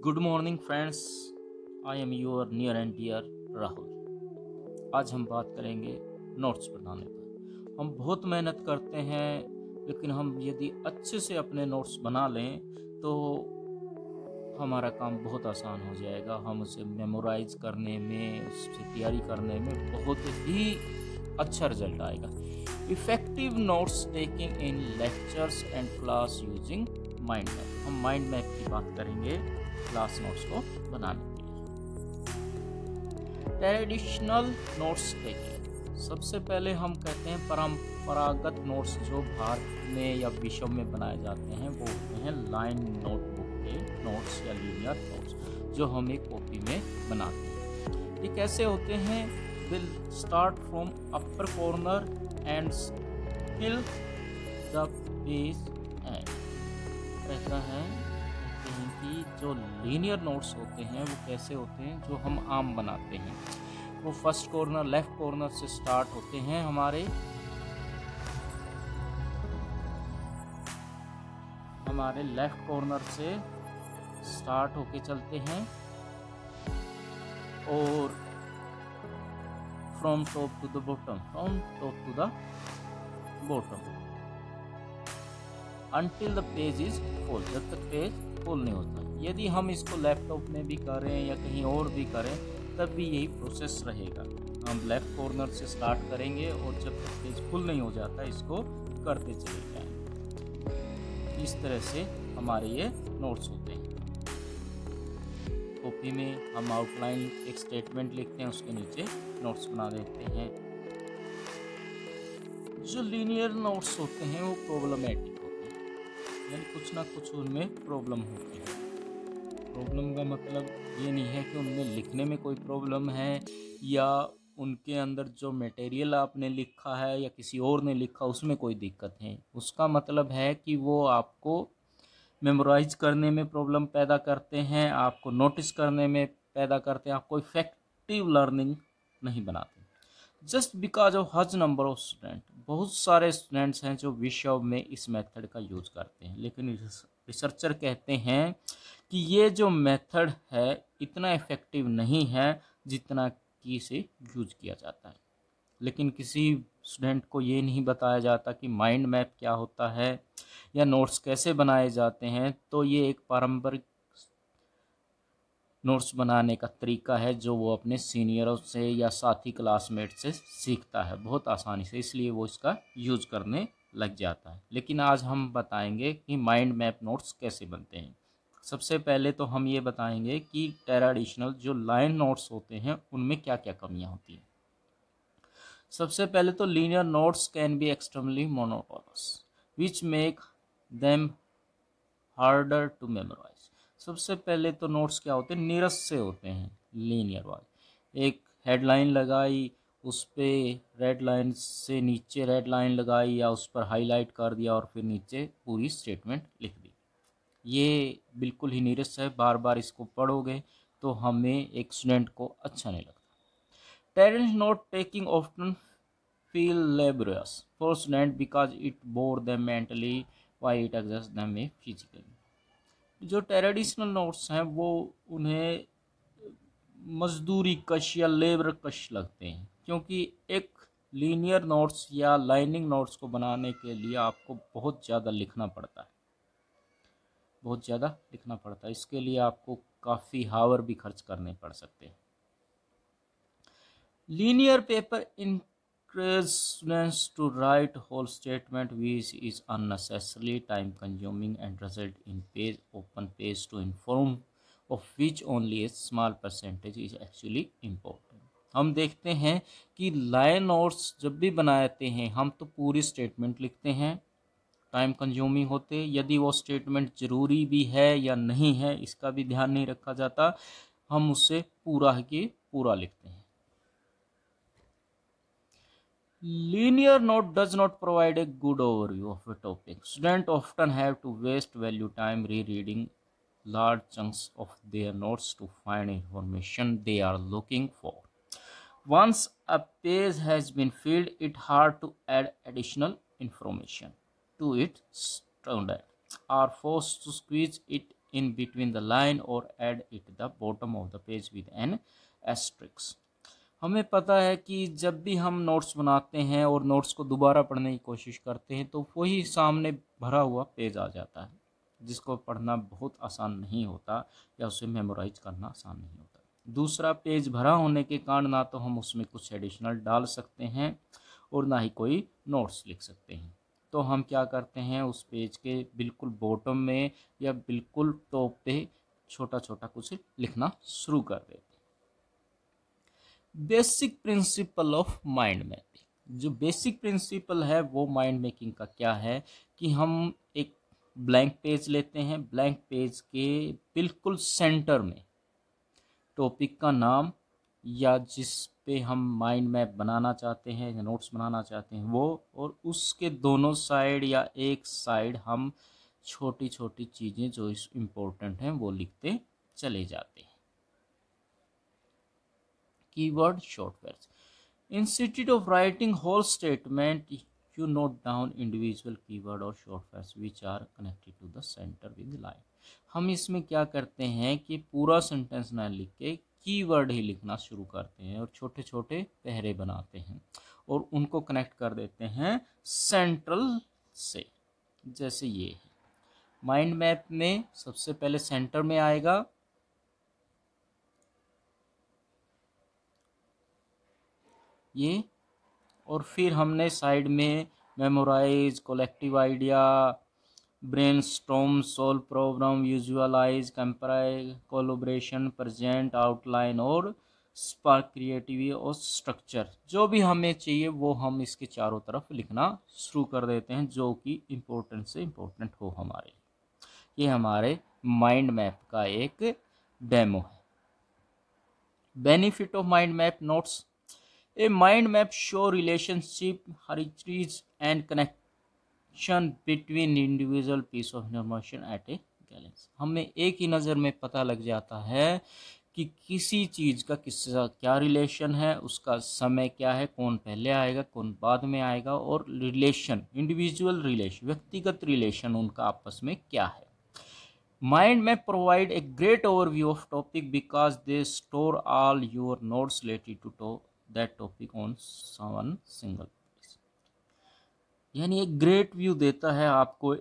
Good morning friends, I am your near and dear Rahul. आज हम बात करेंगे नोट्स बनाने पर। हम बहुत मेहनत करते हैं, लेकिन हम यदि अच्छे से अपने नोट्स बना लें तो हमारा काम बहुत आसान हो जाएगा। हम उसे मेमोराइज करने में, उससे तैयारी करने में बहुत ही अच्छा रिजल्ट आएगा। Effective notes taking in lectures and class using mind map. हम माइंड मैप की बात करेंगे क्लास नोट्स को बनाने के लिए। ट्रेडिशनल नोट्स टेकिंग, सबसे पहले हम कहते हैं परंपरागत नोट्स जो भारत में या विश्व में बनाए जाते हैं वो होते हैं लाइन नोटबुक के नोट्स या लीनियर नोट्स जो हम एक कॉपी में बनाते हैं। ये कैसे होते हैं? Will start from upper corner and till the page and. ऐसा है कि जो लीनियर नोट्स होते हैं वो कैसे होते हैं, जो हम आम बनाते हैं, वो फर्स्ट कॉर्नर लेफ्ट कॉर्नर से स्टार्ट होते हैं। हमारे लेफ्ट कॉर्नर से स्टार्ट होके चलते हैं और from top to the bottom until the page is full, जब तक पेज फुल नहीं होता। यदि हम इसको लैपटॉप में भी करें या कहीं और भी करें तब भी यही प्रोसेस रहेगा। हम लेफ्ट कॉर्नर से स्टार्ट करेंगे और जब तक पेज फुल नहीं हो जाता इसको करते चले जाएंगे। इस तरह से हमारे ये नोट्स होते हैं। कॉपी में हम आउटलाइन एक स्टेटमेंट लिखते हैं, उसके नीचे नोट्स बना देते हैं। जो लीनियर नोट्स होते हैं वो प्रॉब्लमेटिक होते हैं, यानी कुछ ना कुछ उनमें प्रॉब्लम होती है। प्रॉब्लम का मतलब ये नहीं है कि उनमें लिखने में कोई प्रॉब्लम है या उनके अंदर जो मटेरियल आपने लिखा है या किसी और ने लिखा उसमें कोई दिक्कत है। उसका मतलब है कि वो आपको मेमोराइज करने में प्रॉब्लम पैदा करते हैं, आपको नोटिस करने में पैदा करते हैं, आपको इफेक्टिव लर्निंग नहीं बनाते। जस्ट बिकॉज ऑफ हज नंबर ऑफ स्टूडेंट, बहुत सारे स्टूडेंट्स हैं जो विश्व में इस मेथड का यूज करते हैं, लेकिन रिसर्चर कहते हैं कि ये जो मेथड है इतना इफेक्टिव नहीं है जितना कि इसे यूज किया जाता है। लेकिन किसी स्टूडेंट को ये नहीं बताया जाता कि माइंड मैप क्या होता है या नोट्स कैसे बनाए जाते हैं। तो ये एक पारंपरिक नोट्स बनाने का तरीका है जो वो अपने सीनियरों से या साथी क्लासमेट से सीखता है बहुत आसानी से, इसलिए वो इसका यूज करने लग जाता है। लेकिन आज हम बताएंगे कि माइंड मैप नोट्स कैसे बनते हैं। सबसे पहले तो हम ये बताएंगे कि ट्रेडिशनल जो लाइन नोट्स होते हैं उनमें क्या क्या कमियां होती हैं। सबसे पहले तो linear notes can be extremely monotonous which make them harder to memorize. सबसे पहले तो नोट्स क्या होते हैं, नीरस से होते हैं। लीनियर वाले एक हेडलाइन लगाई, उस पर रेड लाइन से नीचे रेड लाइन लगाई या उस पर हाईलाइट कर दिया और फिर नीचे पूरी स्टेटमेंट लिख दी। ये बिल्कुल ही नीरस है, बार बार इसको पढ़ोगे तो हमें एक स्टूडेंट को अच्छा नहीं लगता। Parents note taking often feel laborious for students because it bore them mentally while it exhausts them physically. जो ट्रेडिशनल नोट्स हैं वो उन्हें मजदूरी कश या लेबर कश लगते हैं, क्योंकि एक लीनियर नोट्स या लाइनिंग नोट्स को बनाने के लिए आपको बहुत ज़्यादा लिखना पड़ता है, बहुत ज़्यादा लिखना पड़ता है। इसके लिए आपको काफ़ी हावर भी खर्च करने पड़ सकते हैं। Linear paper encourages students to write whole statement, which is unnecessarily time consuming and result in page open page to inform of which only a small percentage is actually important. हम देखते हैं कि लाइन नोट्स जब भी बनाते हैं हम तो पूरी स्टेटमेंट लिखते हैं, टाइम कंज्यूमिंग होते। यदि वो स्टेटमेंट ज़रूरी भी है या नहीं है इसका भी ध्यान नहीं रखा जाता, हम उससे पूरा के पूरा लिखते हैं। Linear note does not provide a good overview of a topic. Students often have to waste value time rereading large chunks of their notes to find information they are looking for. Once a page has been filled, it's hard to add additional information to it. Students are forced to squeeze it in between the line or add it the bottom of the page with an asterisk। हमें पता है कि जब भी हम notes बनाते हैं और नोट्स को दोबारा पढ़ने की कोशिश करते हैं तो वही सामने भरा हुआ पेज आ जाता है, जिसको पढ़ना बहुत आसान नहीं होता या उसे मेमोराइज करना आसान नहीं होता। दूसरा, पेज भरा होने के कारण ना तो हम उसमें कुछ एडिशनल डाल सकते हैं और ना ही कोई नोट्स लिख सकते हैं। तो हम क्या करते हैं, उस पेज के बिल्कुल बॉटम में या बिल्कुल टॉप पे छोटा छोटा कुछ लिखना शुरू कर देते हैं। Basic principle of mind mapping. जो बेसिक प्रिंसिपल है वो माइंड मेकिंग का क्या है कि हम एक ब्लैंक पेज लेते हैं, ब्लैंक पेज के बिल्कुल सेंटर में टॉपिक का नाम या जिस पे हम माइंड मैप बनाना चाहते हैं या नोट्स बनाना चाहते हैं वो, और उसके दोनों साइड या एक साइड हम छोटी छोटी चीज़ें जो इम्पोर्टेंट हैं वो लिखते चले जाते हैं। Keyword short words. Instead of writing whole statement, you note down individual keyword और short words which are connected to the center with line। हम इसमें क्या करते हैं कि पूरा सेंटेंस ना लिख के कीवर्ड ही लिखना शुरू करते हैं और छोटे छोटे पहरे बनाते हैं और उनको कनेक्ट कर देते हैं सेंट्रल से। जैसे ये है, माइंड मैप में सबसे पहले सेंटर में आएगा ये, और फिर हमने साइड में memorize, collective idea, brainstorm, solve problem, visualize, compare, collaboration, present, outline और स्पार्क क्रिएटिविटी और स्ट्रक्चर, जो भी हमें चाहिए वो हम इसके चारों तरफ लिखना शुरू कर देते हैं जो कि इम्पोर्टेंट से इम्पोर्टेंट हो हमारे। ये हमारे माइंड मैप का एक डेमो है। Benefit of mind map notes. A mind map show relationship, hierarchies and connection between individual piece of information at a glance। हमें एक ही नज़र में पता लग जाता है कि किसी चीज़ का किससे क्या रिलेशन है, उसका समय क्या है, कौन पहले आएगा कौन बाद में आएगा, और रिलेशन, इंडिविजुअल रिलेशन, व्यक्तिगत रिलेशन उनका आपस में क्या है। Mind map provide a great overview of topic because they store all your notes related to that topic on one single place। यानी एक ग्रेट व्यू देता है आपको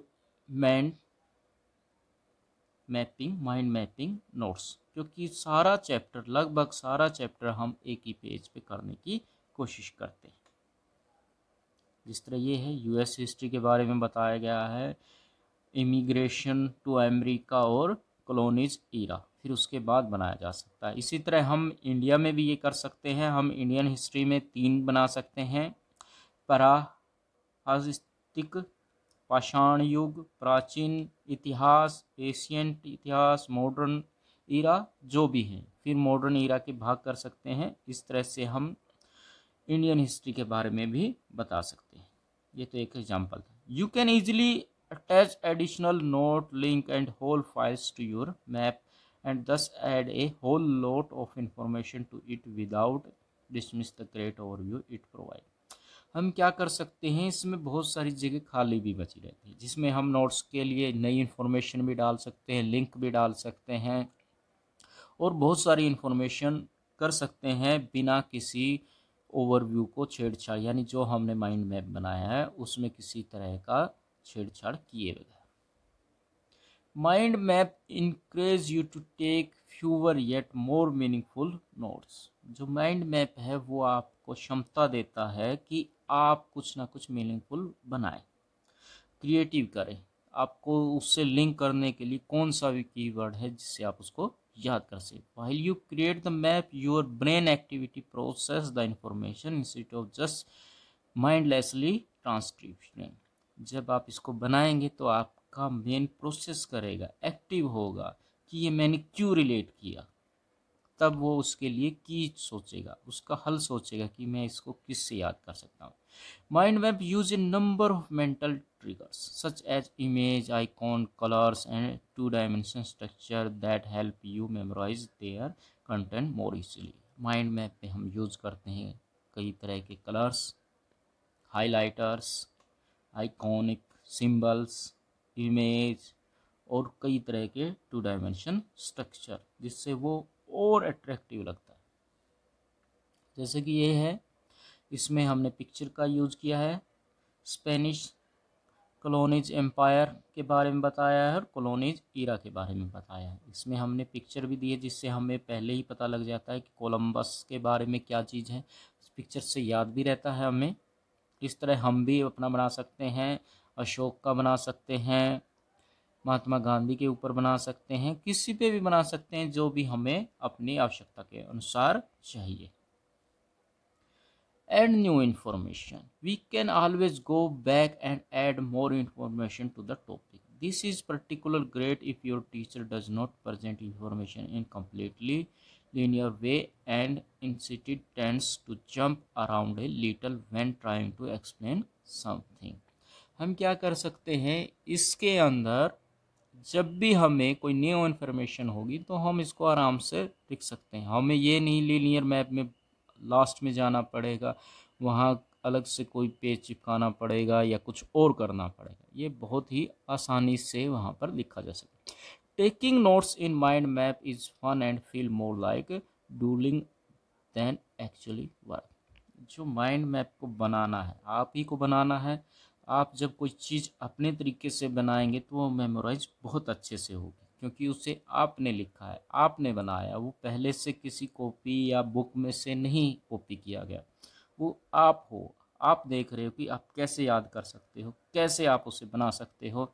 माइंड मैपिंग नोट्स, क्योंकि सारा चैप्टर, लगभग सारा चैप्टर हम एक ही पेज पे करने की कोशिश करते हैं। जिस तरह ये है, यूएस हिस्ट्री के बारे में बताया गया है, इमिग्रेशन टू अमेरिका और कॉलोनीज ईरा, फिर उसके बाद बनाया जा सकता है। इसी तरह हम इंडिया में भी ये कर सकते हैं। हम इंडियन हिस्ट्री में 3 बना सकते हैं, प्राहास्तिक, पाषाण युग, प्राचीन इतिहास, एशियंट इतिहास, मॉडर्न ईरा, जो भी हैं, फिर मॉडर्न ईरा के भाग कर सकते हैं। इस तरह से हम इंडियन हिस्ट्री के बारे में भी बता सकते हैं। ये तो एक एग्जाम्पल था। You can easily attach additional note, link and whole files to your map and thus add a whole lot of information to it without dismiss the great overview it provide। हम क्या कर सकते हैं, इसमें बहुत सारी जगह खाली भी बची रहती है जिसमें हम नोट्स के लिए नई इन्फॉर्मेशन भी डाल सकते हैं, लिंक भी डाल सकते हैं और बहुत सारी इन्फॉर्मेशन कर सकते हैं बिना किसी ओवरव्यू को छेड़छाड़, यानी जो हमने माइंड मैप बनाया है उसमें किसी तरह का छेड़छाड़ किए बगैर। Mind map encourage you to take fewer yet more meaningful notes. जो माइंड मैप है वो आपको क्षमता देता है कि आप कुछ ना कुछ मीनिंगफुल बनाएं, क्रिएटिव करें। आपको उससे लिंक करने के लिए कौन सा भी कीवर्ड है जिससे आप उसको याद कर सकें। While you create the map, your brain activity process the information instead of just mindlessly transcription. जब आप इसको बनाएंगे तो आपका मेन प्रोसेस करेगा, एक्टिव होगा कि ये मैंने क्यों रिलेट किया, तब वो उसके लिए की सोचेगा, उसका हल सोचेगा कि मैं इसको किससे याद कर सकता हूँ। Mind map use A number of mental triggers such as image, icon, colors and 2-dimensional structure that help you memorize their content more easily। Mind map में हम यूज करते हैं कई तरह के colours, highlighters, iconic symbols, image और कई तरह के 2 डायमेंशन स्ट्रक्चर, जिससे वो और अट्रैक्टिव लगता है। जैसे कि ये है, इसमें हमने पिक्चर का यूज़ किया है, स्पेनिश कॉलोनीज एम्पायर के बारे में बताया है और कॉलोनीज ईरा के बारे में बताया है। इसमें हमने पिक्चर भी दी है, जिससे हमें पहले ही पता लग जाता है कि कोलंबस के बारे में क्या चीज़ है। इस पिक्चर से याद भी रहता है हमें। इस तरह हम भी अपना बना सकते हैं, अशोक का बना सकते हैं, महात्मा गांधी के ऊपर बना सकते हैं, किसी पे भी बना सकते हैं, जो भी हमें अपनी आवश्यकता के अनुसार चाहिए। Add new information. We can always go back and add more information to the topic. This is particularly great if your teacher does not present information in completely linear way and instead tends to jump around a little when trying to explain something. हम क्या कर सकते हैं, इसके अंदर जब भी हमें कोई न्यू इन्फॉर्मेशन होगी तो हम इसको आराम से लिख सकते हैं। हमें ये नहीं लीनियर मैप में लास्ट में जाना पड़ेगा, वहाँ अलग से कोई पेज चिपकाना पड़ेगा या कुछ और करना पड़ेगा। ये बहुत ही आसानी से वहाँ पर लिखा जा सकता है। Taking notes in mind map is fun and feel more like doodling than actually work. जो माइंड मैप को बनाना है, आप ही को बनाना है। आप जब कोई चीज़ अपने तरीके से बनाएंगे तो वो मेमोराइज बहुत अच्छे से होगी, क्योंकि उसे आपने लिखा है, आपने बनाया, वो पहले से किसी कॉपी या बुक में से नहीं कॉपी किया गया। वो आप हो, आप देख रहे हो कि आप कैसे याद कर सकते हो, कैसे आप उसे बना सकते हो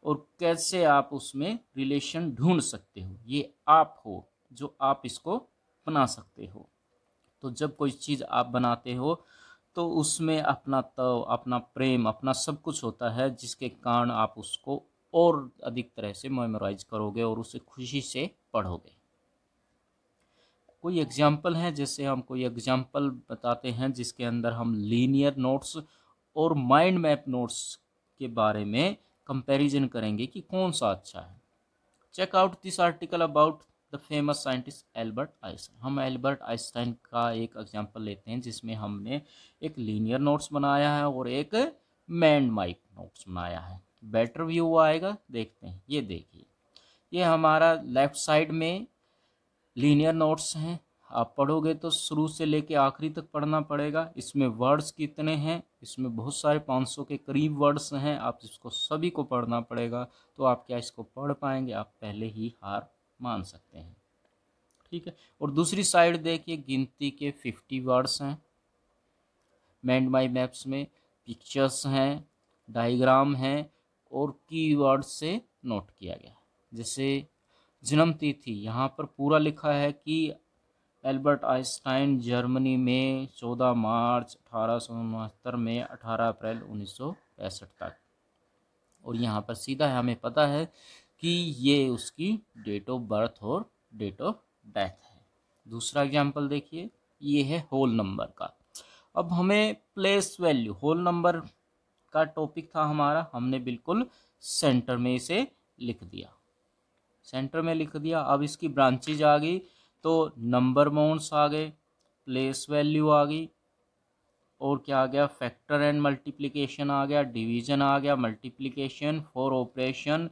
और कैसे आप उसमें रिलेशन ढूंढ सकते हो। ये आप हो जो आप इसको बना सकते हो। तो जब कोई चीज़ आप बनाते हो तो उसमें अपना तव, अपना प्रेम, अपना सब कुछ होता है, जिसके कारण आप उसको और अधिक तरह से मेमोराइज करोगे और उसे खुशी से पढ़ोगे। कोई एग्जाम्पल है, जैसे हम कोई एग्जाम्पल बताते हैं जिसके अंदर हम लीनियर नोट्स और माइंड मैप नोट्स के बारे में कंपैरिजन करेंगे कि कौन सा अच्छा है। Check out this article about the famous scientist Albert Einstein. हम एल्बर्ट आइंस्टाइन का एक एग्जाम्पल लेते हैं, जिसमें हमने एक लीनियर नोट्स बनाया है और एक माइंड मैप नोट्स बनाया है। बेटर व्यू आएगा, देखते हैं। ये देखिए, ये हमारा लेफ्ट साइड में लीनियर नोट्स हैं। आप पढ़ोगे तो शुरू से लेके आखिरी तक पढ़ना पड़ेगा। इसमें वर्ड्स कितने हैं, इसमें बहुत सारे 500 के करीब वर्ड्स हैं, आप इसको सभी को पढ़ना पड़ेगा। तो आप क्या इसको पढ़ पाएंगे, आप पहले ही हार मान सकते हैं। ठीक है। और दूसरी साइड देखिए, गिनती के 50 वर्ड्स हैं। माइंड माई मैप्स में पिक्चर्स हैं, डायग्राम हैं और कीवर्ड से नोट किया गया। जैसे जन्म तिथि, यहाँ पर पूरा लिखा है कि एल्बर्ट आइंस्टाइन जर्मनी में 14 मार्च 1869 में 18 अप्रैल 1965 तक। और यहाँ पर सीधा हमें पता है कि ये उसकी डेट ऑफ बर्थ और डेट ऑफ डेथ है। दूसरा एग्जाम्पल देखिए, ये है होल नंबर का। अब हमें प्लेस वैल्यू, होल नंबर का टॉपिक था हमारा, हमने बिल्कुल सेंटर में इसे लिख दिया, सेंटर में लिख दिया। अब इसकी ब्रांचेज आ गई, तो नंबर माउंट्स आ गए, प्लेस वैल्यू आ गई, और क्या आ गया, फैक्टर एंड मल्टीप्लिकेशन आ गया, डिवीजन आ गया, multiplication for operation,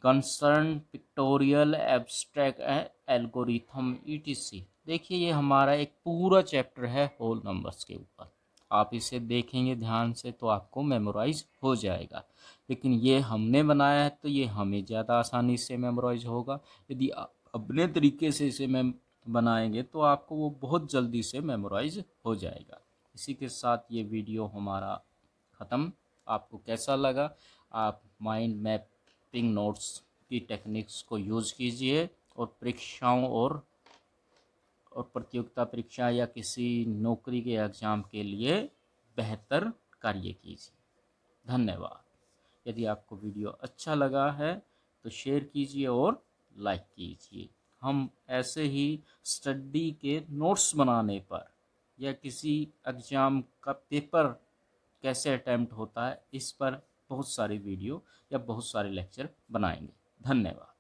concern, pictorial, abstract, algorithm, etc. देखिए, ये हमारा एक पूरा चैप्टर है होल नंबर्स के ऊपर। आप इसे देखेंगे ध्यान से तो आपको मेमोराइज हो जाएगा। लेकिन ये हमने बनाया है तो ये हमें ज़्यादा आसानी से मेमोराइज होगा। यदि आप अपने तरीके से इसे बनाएंगे तो आपको वो बहुत जल्दी से मेमोराइज हो जाएगा। इसी के साथ ये वीडियो हमारा ख़त्म। आपको कैसा लगा? आप माइंड मैपिंग नोट्स की टेक्निक्स को यूज़ कीजिए और परीक्षाओं और प्रतियोगिता परीक्षा या किसी नौकरी के एग्ज़ाम के लिए बेहतर कार्य कीजिए। धन्यवाद। यदि आपको वीडियो अच्छा लगा है तो शेयर कीजिए और लाइक कीजिए। हम ऐसे ही स्टडी के नोट्स बनाने पर या किसी एग्ज़ाम का पेपर कैसे अटैम्प्ट होता है, इस पर बहुत सारी वीडियो या बहुत सारे लेक्चर बनाएंगे। धन्यवाद।